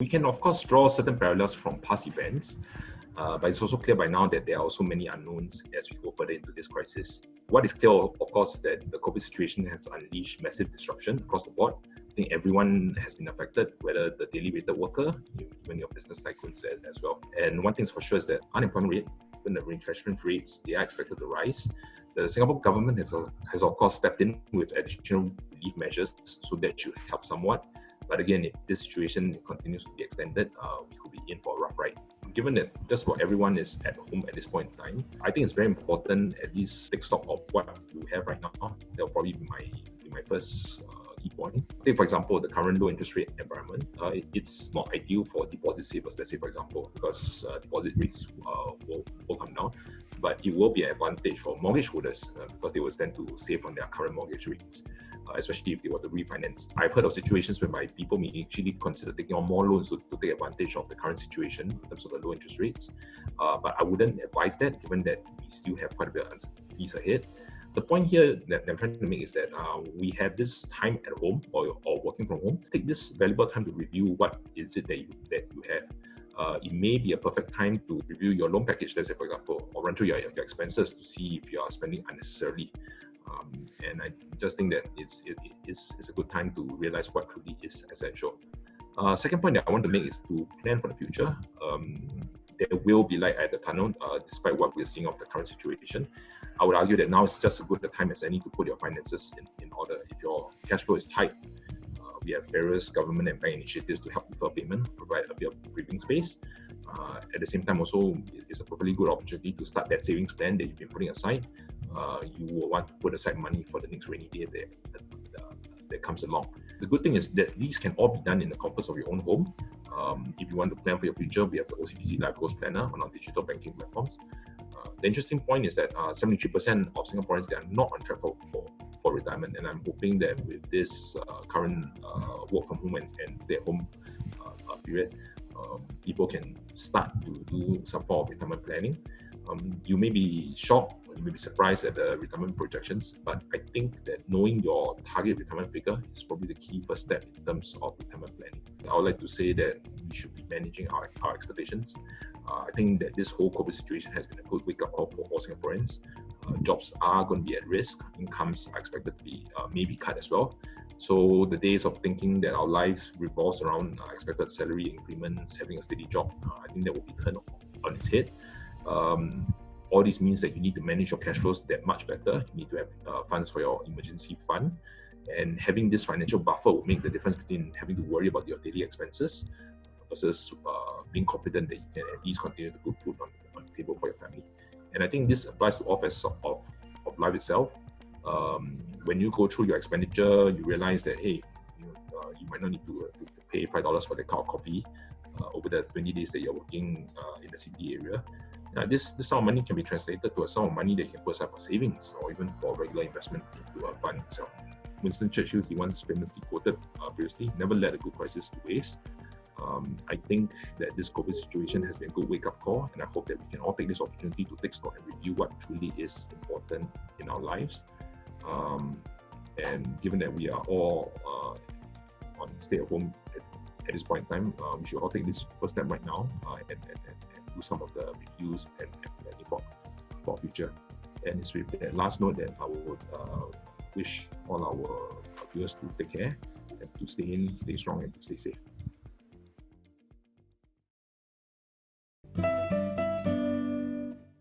We can, of course, draw certain parallels from past events, but it's also clear by now that there are also many unknowns as we go further into this crisis. What is clear, of course, is that the COVID situation has unleashed massive disruption across the board. I think everyone has been affected, whether the daily rated worker, even your business tycoon said as well. And one thing is for sure is that unemployment rate, even the retrenchment rates, they are expected to rise. The Singapore government has of course stepped in with additional relief measures, so that should help somewhat. But again, if this situation continues to be extended, we could be in for a rough ride. Given that just about everyone is at home at this point in time, I think it's very important at least take stock of what you have right now. That will probably be my first key point. Take for example the current low interest rate environment. It's not ideal for deposit savers, let's say for example, because deposit rates will come down. But it will be an advantage for mortgage holders because they will stand to save on their current mortgage rates, especially if they were to refinance. I've heard of situations whereby people may actually consider taking on more loans to take advantage of the current situation in terms of the low interest rates. But I wouldn't advise that, given that we still have quite a bit of uncertainties ahead. The point here that I'm trying to make is that we have this time at home or working from home. Take this valuable time to review what is it that you have. It may be a perfect time to review your loan package, let's say for example, or run through your expenses to see if you are spending unnecessarily. And I just think that it's a good time to realize what truly is essential. Second point that I want to make is to plan for the future. There will be light at the tunnel, despite what we're seeing of the current situation. I would argue that now is just as good a time as any to put your finances in order. If your cash flow is tight, we have various government and bank initiatives to help defer payment, provide a bit of breathing space. At the same time, also, it's a perfectly good opportunity to start that savings plan that you've been putting aside. You will want to put aside money for the next rainy day that comes along. The good thing is that these can all be done in the comforts of your own home. If you want to plan for your future, we have the OCBC Life Goals Planner on our digital banking platforms. The interesting point is that 73% of Singaporeans, they are not on track for retirement, and I'm hoping that with this current work from home and stay at home period, people can start to do some form of retirement planning. You may be shocked, or you may be surprised at the retirement projections, but I think that knowing your target retirement figure is probably the key first step in terms of retirement planning. I would like to say that we should be managing our expectations. I think that this whole COVID situation has been a good wake-up call for all Singaporeans. Jobs are going to be at risk. Incomes are expected to be maybe cut as well. So the days of thinking that our lives revolves around expected salary increments, having a steady job, I think that will be turned on its head. All this means that you need to manage your cash flows that much better. You need to have funds for your emergency fund. And having this financial buffer will make the difference between having to worry about your daily expenses versus being confident that you can at least continue to put food on the table for your family. And I think this applies to all facets of life itself. When you go through your expenditure, you realize that, hey, you might not need to pay $5 for the cup of coffee over the 20 days that you're working in the city area. This sum of money can be translated to a sum of money that you can put aside for savings or even for regular investment into a fund itself. Winston Churchill, he once famously quoted previously, never let a good crisis to waste. I think that this COVID situation has been a good wake-up call, and I hope that we can all take this opportunity to take stock and review what truly is important in our lives. And given that we are all on stay-at-home at this point in time, we should all take this first step right now and do some of the reviews and planning for our future. And it's with that last note that I would wish all our viewers to take care, and to stay strong, and to stay safe.